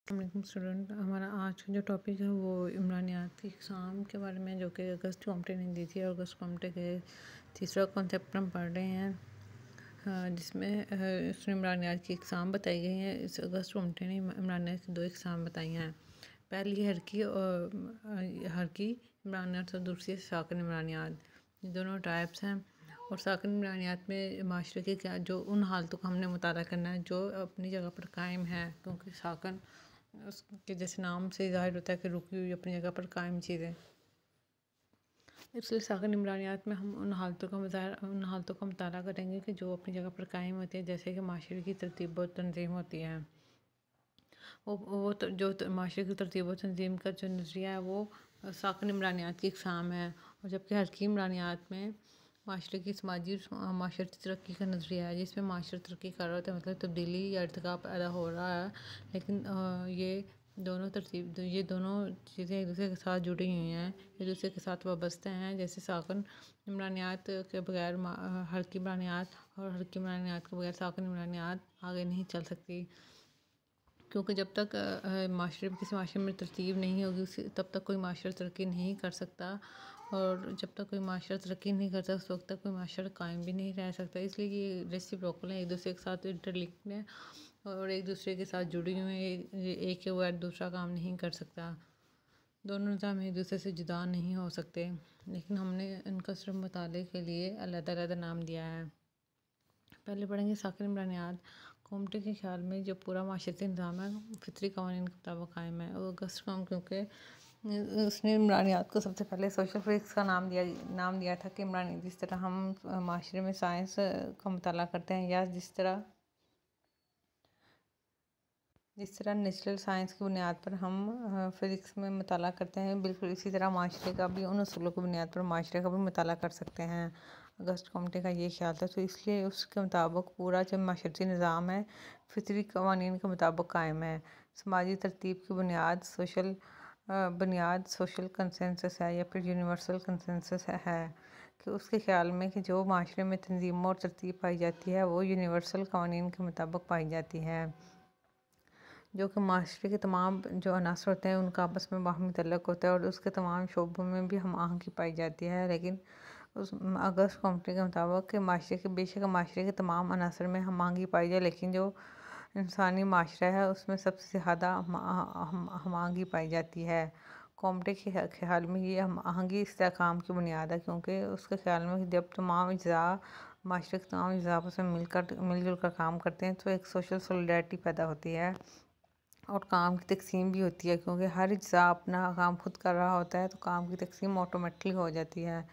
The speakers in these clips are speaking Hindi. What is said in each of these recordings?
अस्सलाम स्टूडेंट, हमारा आज का जो टॉपिक है वो इमरानियात की एग्ज़ाम के बारे में, जो कि अगस्त कॉम्पटे ने दी थी। और अगस्त कॉम्पटे के तीसरा कॉन्सेप्ट हम पढ़ रहे हैं, जिसमें इसमें इमरानियात की एग्ज़ाम बताई गई है। इस अगस्त कॉम्पटे ने इमरानियात की 2 एग्ज़ाम बताई हैं। पहली हरकी इमरानियात और दूसरी साकिन इमरानियात। ये दोनों टाइप्स हैं। और साकिन इमरानियात में माशरे के क्या जो उन हालतों का हमने मुताला करना है जो अपनी जगह पर कायम है, क्योंकि साकिन उसके जैसे नाम से ज़ाहिर होता है कि रुकी हुई अपनी जगह पर कायम चीज़ें। इसलिए साकिन इमरानियात में हम उन हालतों का मुताला करेंगे कि जो अपनी जगह पर कायम होती है, जैसे कि माशरे की तरतीब व तंजीम होती है। माशरे की तरतीब व तंजीम का जो नज़रिया है वो साकिन इमरानियात की इकसाम है। और जबकि हरकी इमरानियात में माशरे की समाजी माशरती तरक्की का नज़रिया है, जिसमें माशरा तरक्की कर रहा होता है, मतलब तब्दीली या इर्तिका पैदा हो रहा है। लेकिन ये दोनों चीज़ें एक दूसरे के साथ जुड़ी हुई हैं, एक दूसरे के साथ वाबस्ते हैं। जैसे साकिन इमरानियात के बगैर हरकी इमरानियात और हरकी इमरानियात के बगैर साकिन इमरानियात आगे नहीं चल सकती, क्योंकि जब तक किसी माशरे में तरतीब नहीं होगी तब तक कोई माशरा तरक्की नहीं कर सकता। और जब तक कोई माशरा तरक्की नहीं करता उस वक्त तक कोई माशरा कायम भी नहीं रह सकता। इसलिए ये रेसिप्रोकल हैं, एक दूसरे के साथ इंटरलिंक्ड हैं और एक दूसरे के साथ जुड़ी हुई हैं। एक के बगैर दूसरा काम नहीं कर सकता। दोनों निज़ाम एक दूसरे से जुदा नहीं हो सकते, लेकिन हमने इनका सिर्फ मुताले के लिए अलग-अलग नाम दिया है। पहले पढ़ेंगे साकिन इमरानियात। कॉम्टे के ख्याल में जो पूरा माशरती निज़ाम है फितरी कवानीन के मुताबिक कायम है। और अगस्त कॉम क्योंकि उसने इमरानियात को सबसे पहले सोशल फिजिक्स का नाम दिया था कि इमरानी जिस तरह हम माशरे में साइंस का मुताला करते हैं, या जिस तरह नेचुरल साइंस की बुनियाद पर हम फिज़िक्स में मुताला करते हैं, बिल्कुल इसी तरह माशरे का भी उन उसूलों की बुनियाद पर माशरे का भी मुताला कर सकते हैं। अगस्त कॉम्टे का ये ख्याल था, तो इसलिए उसके मुताबिक पूरा जो माशरती निज़ाम है फितरी कवानीन के मुताबिक कायम है। समाजी तरतीब की बुनियाद सोशल कंसेंसस है या फिर यूनिवर्सल कंसेंसस है, कि उसके ख्याल में कि जो माशरे में तंजीम और तरतीब पाई जाती है वो यूनिवर्सल कवानीन के मुताबिक पाई जाती है, जो कि माशरे के तमाम जो अनासर होते हैं उनका आपस में बाहमी तल्लुक़ होता है और उसके तमाम शोबों में भी हम आहंगी पाई जाती है। लेकिन उस अगस्त कॉम्टे के मुताबिक कि बेशक माशरे के तमाम अनासर में हम आहंगी पाई जाए, लेकिन जो इंसानी माशरा है उसमें सबसे ज़्यादा हम आहंगी पाई जाती है। कॉम्टे के ख्याल में ये हम आहंगी इस्तेहकाम की बुनियाद है, क्योंकि उसके ख्याल में जब तमाम अज़्ज़ा माशरे के तमाम अज़्ज़ा आपस में मिलजुल कर काम करते हैं तो एक सोशल सोलिडरिटी पैदा होती है और काम की तकसीम भी होती है, क्योंकि हर अज़्ज़ा अपना काम खुद कर रहा होता है तो काम की तकसीम ऑटोमेटिकली हो जाती है।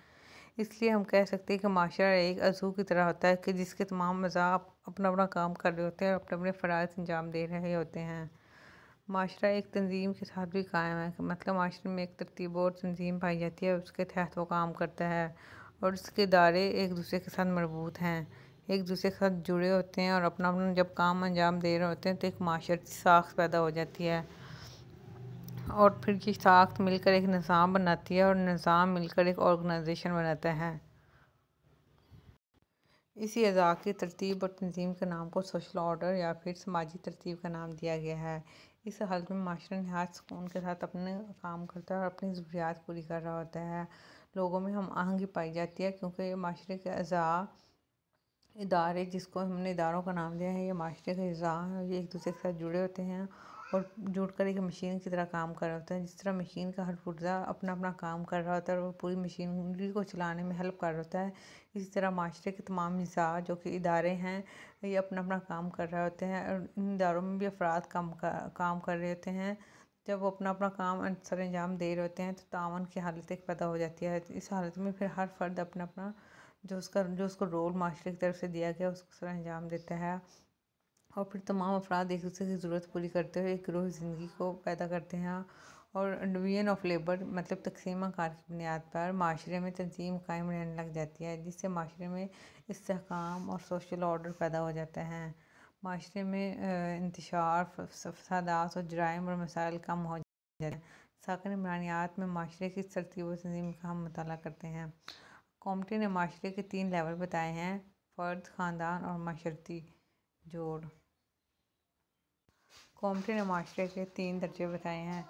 इसलिए हम कह सकते हैं कि माशरा एक अज़ू की तरह होता है कि जिसके तमाम अज़्ज़ा अपना अपना काम कर रहे होते हैं और अपने अपने फ़राइज़ अंजाम दे रहे होते हैं। माशरा एक तंजीम के साथ भी कायम है, मतलब माशरे में एक तरतीब और तंजीम पाई जाती है, उसके तहत वो काम करता है और उसके इदारे एक दूसरे के साथ मरबूत हैं, एक दूसरे के साथ जुड़े होते हैं और अपना अपना जब काम अंजाम दे रहे होते हैं तो एक माशरती साख्त पैदा हो जाती है और फिर ये साख्त मिलकर एक निज़ाम बनाती है और निज़ाम मिलकर एक ऑर्गेनाइजेशन बनाता है। इसी अज़ा की तरतीब और तंजीम के नाम को सोशल ऑर्डर या फिर समाजी तरतीब का नाम दिया गया है। इस हालत में माशरा नहायत सुकून के साथ अपने काम करता है और अपनी ज़रूरियात पूरी कर रहा होता है। लोगों में हम आहंगी पाई जाती है, क्योंकि माशरे के अज़ा इदारे, जिसको हमने इदारों का नाम दिया है, ये माशरे के अज़ा हैं, ये एक दूसरे के साथ जुड़े होते हैं और जुड़कर एक मशीन की तरह काम कर रहे होते हैं। जिस तरह मशीन का हर पुर्जा अपना अपना काम कर रहा होता है और वो पूरी मशीनरी को चलाने में हेल्प कर रहा होता है, इसी तरह माशरे के तमाम अज़्ज़ा जो कि इदारे हैं ये अपना अपना काम कर रहे होते हैं और इन इदारों में भी अफराद काम कर रहे होते हैं। जब वो अपना अपना काम सर अंजाम दे रहे होते हैं तो तावन की हालत एक पैदा हो जाती है। इस हालत में फिर हर फ़र्द अपना अपना जो उसको रोल माशरे की तरफ से दिया गया उसको सर अंजाम देता है और फिर तमाम अफराद एक दूसरे की ज़रूरत पूरी करते हुए एक ग्रोह ज़िंदगी को पैदा करते हैं। और डिवीज़न ऑफ लेबर मतलब तकसीम कार की बुनियाद पर माशरे में तंजीम कायम रहने लग जाती है, जिससे माशरे में इस्तेहकाम और सोशल ऑर्डर पैदा हो जाता है। माशरे में इंतशार, फसादात और जराइम और मसाइल कम हो जाते हैं। साकिन इमरानियात में माशरे की तरतीब व तंजीम का हम मुताला करते हैं। कॉम्टे ने माशरे के 3 लेवल बताए हैं: फ़र्द, ख़ानदान और माशरती जोड़। कॉमटे ने माशरे के 3 दर्जे बताए हैं: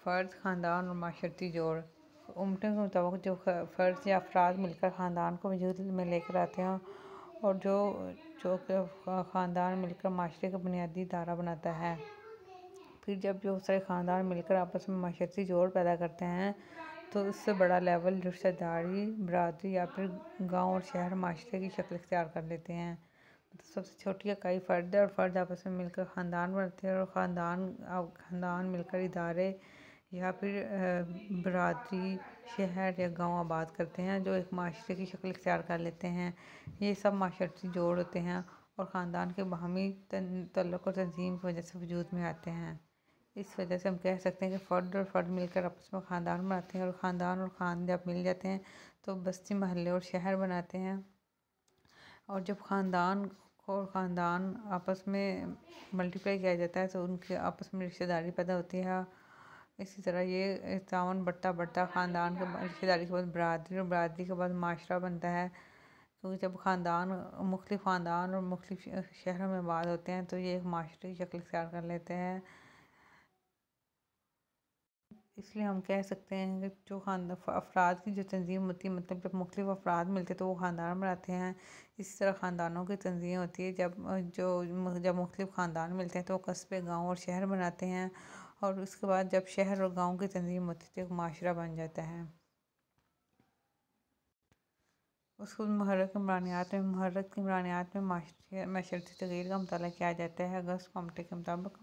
फ़र्द, ख़ानदान और माशरती जोड़। कॉमटे के मुताबिक जो फ़र्द या अफराद मिलकर ख़ानदान को वजूद में लेकर आते हैं और जो जो ख़ानदान मिलकर माशरे का बुनियादी दायरा बनाता है। फिर जब जो सारे ख़ानदान मिलकर आपस में माशरती जोड़ पैदा करते हैं तो इससे बड़ा लेवल रिश्तेदारी, बरादरी या फिर गांव और शहर माशरे की शक्ल इख्तियार कर लेते हैं। तो सबसे छोटी इकाई फ़र्द है और फ़र्द आपस में मिलकर ख़ानदान बनाते हैं और ख़ानदान मिलकर इदारे या फिर बरादरी, शहर या गांव आबाद करते हैं जो एक माशरे की शक्ल इख्तियार कर लेते हैं। ये सब माशरती जोड़ होते हैं और ख़ानदान के बाहमी तल्लुक़ और तंजीम की वजह से वजूद में आते हैं। इस वजह से हम कह सकते हैं कि फ़र्द और फ़र्द मिलकर आपस में ख़ानदान बनाते हैं और ख़ानदान और ख़ान जब मिल जाते हैं तो बस्ती, महल्ले और शहर बनाते हैं। और जब ख़ानदान और ख़ानदान आपस में मल्टीप्लाई किया जाता है तो उनके आपस में रिश्तेदारी पैदा होती है। इसी तरह ये तावन बढ़ता ख़ानदान के रिश्तेदारी के बाद बरादरी और बरादरी के बाद माशरा बनता है, क्योंकि जब मुख्तलिफ़ ख़ानदान और मुख्तलिफ़ शहरों में आबाद होते हैं तो ये एक माशरे की शक्ल इख्तियार कर लेते हैं। इसलिए हम कह सकते हैं कि जो अफराद की जो तंजीम होती है, मतलब जब मुख्तलिफ़ अफराद मिलते हैं तो वो ख़ानदान बनाते हैं। इसी तरह ख़ानदानों की तंजीम होती है जब मुख्तलिफ़ ख़ानदान मिलते हैं तो वो कस्बे, गाँव और शहर बनाते हैं और उसके बाद जब शहर और गाँव की तंजीम होती है तो एक माशरा बन जाता है। उसको मुहर्रक इमरानियात में माशरती तग़यीर का मुताला किया जाता है। अगस्त कमेटी के मुताबिक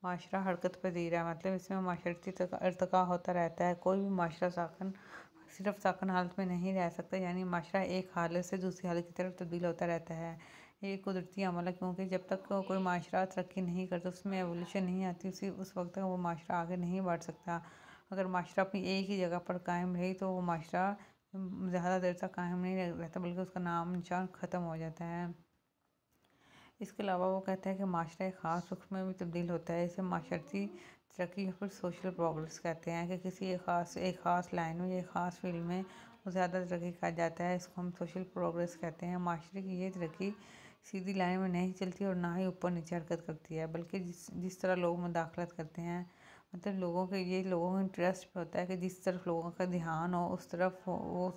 माशरा हरकत पजीर है, मतलब इसमें माशरती इर्तिका होता रहता है। कोई भी माशरा सिर्फ साकन हालत में नहीं रह सकता, यानी माशरा एक हालत से दूसरी हालत की तरफ तब्दील होता रहता है। ये कुदरती अमल है, क्योंकि जब तक कोई माशरा तरक्की नहीं करता, उसमें एवोल्यूशन नहीं आती, उस वक्त तक वो माशरा आगे नहीं बढ़ सकता। अगर माशरा अपनी एक ही जगह पर कायम रही तो वो माशरा ज़्यादा देर तक कायम नहीं रहता, बल्कि उसका नाम निशान ख़त्म हो जाता है। इसके अलावा वो कहता है कि माशरा एक ख़ास रुख में भी तब्दील होता है। इसे माशरती तरक्की या फिर सोशल प्रोग्रेस कहते हैं कि किसी एक ख़ास लाइन में या एक ख़ास फील्ड में वो ज़्यादा तरक्की कर जाता है। इसको हम सोशल प्रोग्रेस कहते हैं। माशरे की ये तरक्की सीधी लाइन में नहीं चलती और ना ही ऊपर नीचे हरकत करती है, बल्कि जिस तरह लोग मुदाखलत करते हैं, मतलब लोगों का इंटरेस्ट पे होता है कि जिस तरफ लोगों का ध्यान हो उस तरफ वो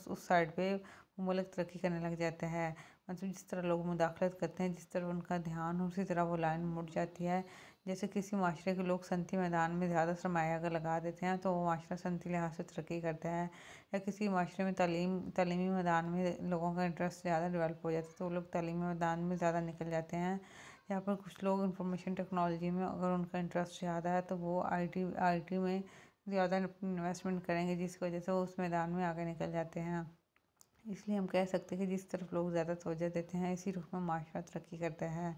उस साइड पे मुल्क तरक्की करने लग जाता है। मतलब जिस तरह लोग मुदाखलत करते हैं, जिस तरह उनका ध्यान हो, उसी तरह वो लाइन मुड़ जाती है। जैसे किसी माशरे के लोग सनती मैदान में ज़्यादा सरमाया अगर लगा देते हैं तो वो माशरा सनती लिहाज से तरक्की करता है। या किसी माशरे में तालीमी मैदान में लोगों का इंटरेस्ट ज़्यादा डेवलप हो जाता है तो वो लोग तालीमी मैदान में ज़्यादा निकल जाते हैं। यहाँ पर कुछ लोग इंफॉर्मेशन टेक्नोलॉजी में अगर उनका इंटरेस्ट ज़्यादा है तो वो आई टी में ज़्यादा इन्वेस्टमेंट करेंगे, जिसकी वजह से वो उस मैदान में आगे निकल जाते हैं। इसलिए हम कह सकते हैं कि जिस तरफ लोग ज़्यादा तवज्जो देते हैं, इसी रुख में माशरा तरक्की करता है।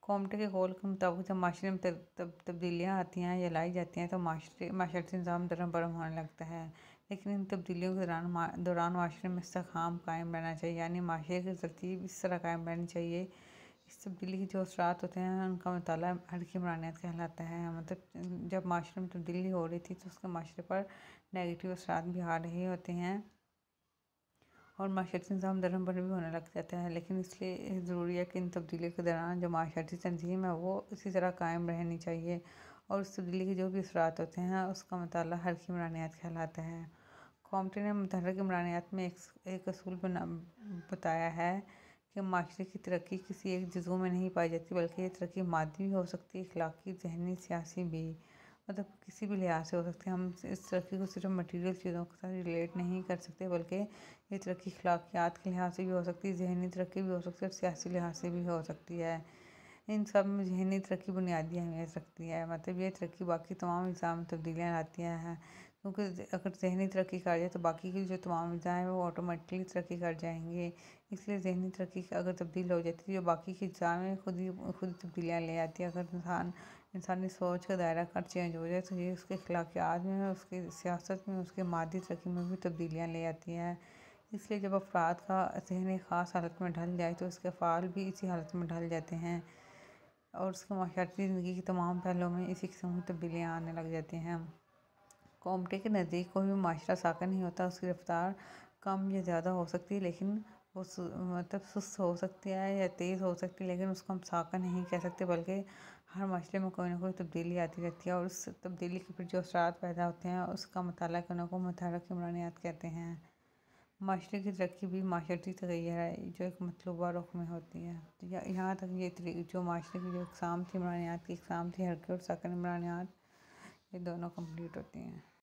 कॉमटे के कौल के मुताबिक जब माशरे में तब्दीलियाँ आती हैं या लाई जाती हैं तो माशरती निज़ाम दरम बरम होने लगता है। लेकिन इन तब्दीलियों के दौरान माशरे में इस्तेकाम कायम रहना चाहिए, यानी माशरे की तरतीब इस तरह कायम रहनी चाहिए। इस तब्दीली के जो असरात होते हैं उनका मुताला हरकी इमरानियात कहलाता है। मतलब जब माशरे में तब्दीली हो रही थी तो उसके माशरे पर नेगेटिव असरात भी आ रहे होते हैं और माशरती निज़ाम दरम बरम भी होने लग जाता है। लेकिन इसलिए ज़रूरी है कि इन तब्दीलियों के दौरान जो माशरती तंजीम है वो इसी तरह कायम रहनी चाहिए और उस तब्दीली के जो भी असरात होते हैं उसका मुताला हरकी इमरानियात कहलाता है। कॉमटे ने मुतहर्रिक इमरानियात में एक असूल बताया है कि माशरे की तरक्की किसी एक जुज़ू में नहीं पाई जाती, बल्कि ये तरक्की मादी भी हो सकती है, अखलाकी, ज़हनी, सियासी भी, मतलब किसी भी लिहाज से हो सकती है। हम इस तरक्की को सिर्फ मटीरियल चीज़ों के साथ रिलेट नहीं कर सकते, बल्कि ये तरक्की अखलाकियात के लिहाज से भी हो सकती है, ज़हनी तरक्की भी हो सकती है और सियासी लिहाज से भी हो सकती है। इन सब में ज़हनी तरक्की बुनियादी अहमियत रखती है, मतलब ये तरक्की बाकी तमाम निज़ाम में तब्दीलियाँ लाती हैं, क्योंकि अगर ज़हनी तरक्की कर जाए तो बाकी की जो तमाम निज़ाम है वो ऑटोमेटिकली तरक्की कर जाएंगे। इसलिए ज़हनी तरक्की अगर तब्दील हो जाती है जो बाकी की निज़ाम है खुद तब्दीलियाँ ले आती है। अगर इंसानी सोच का दायरा कर चेंज हो जाए तो ये उसके अखलाकियात में, उसकी सियासत में, उसके मादी तरक्की में भी तब्दीलियाँ ले आती हैं। इसलिए जब अफराद का ज़हन एक ख़ास हालत में ढल जाए तो उसके फ़ाल भी इसी हालत में ढल जाते हैं और उसके माशरती ज़िंदगी के तमाम पहलुओं में इसी किस्म की तब्दीलियाँ आने लग जाती हैं। कॉमटे के नज़दीक कोई भी माशरा साकन नहीं होता, उसकी रफ्तार कम या ज़्यादा हो सकती है, लेकिन वो मतलब सुस्त हो सकती है या तेज़ हो सकती है, लेकिन उसको हम साकन नहीं कह सकते, बल्कि हर माशरे में कोई ना कोई तब्दीली आती रहती है और उस तब्दीली के फिर जो असरात पैदा होते हैं उसका मुताला करने को मुतहर्रिक इमरानियात कहते हैं। माशरे की तरक्की भी माशरती तगय्युर है जो एक मतलूबा रुख में होती है। तो यहाँ तक ये जो माशरे की जो इकसाम थी, इमरानियात की इकसाम थी, हरकी और साकिन इमरानियात, ये दोनों कंप्लीट होती हैं।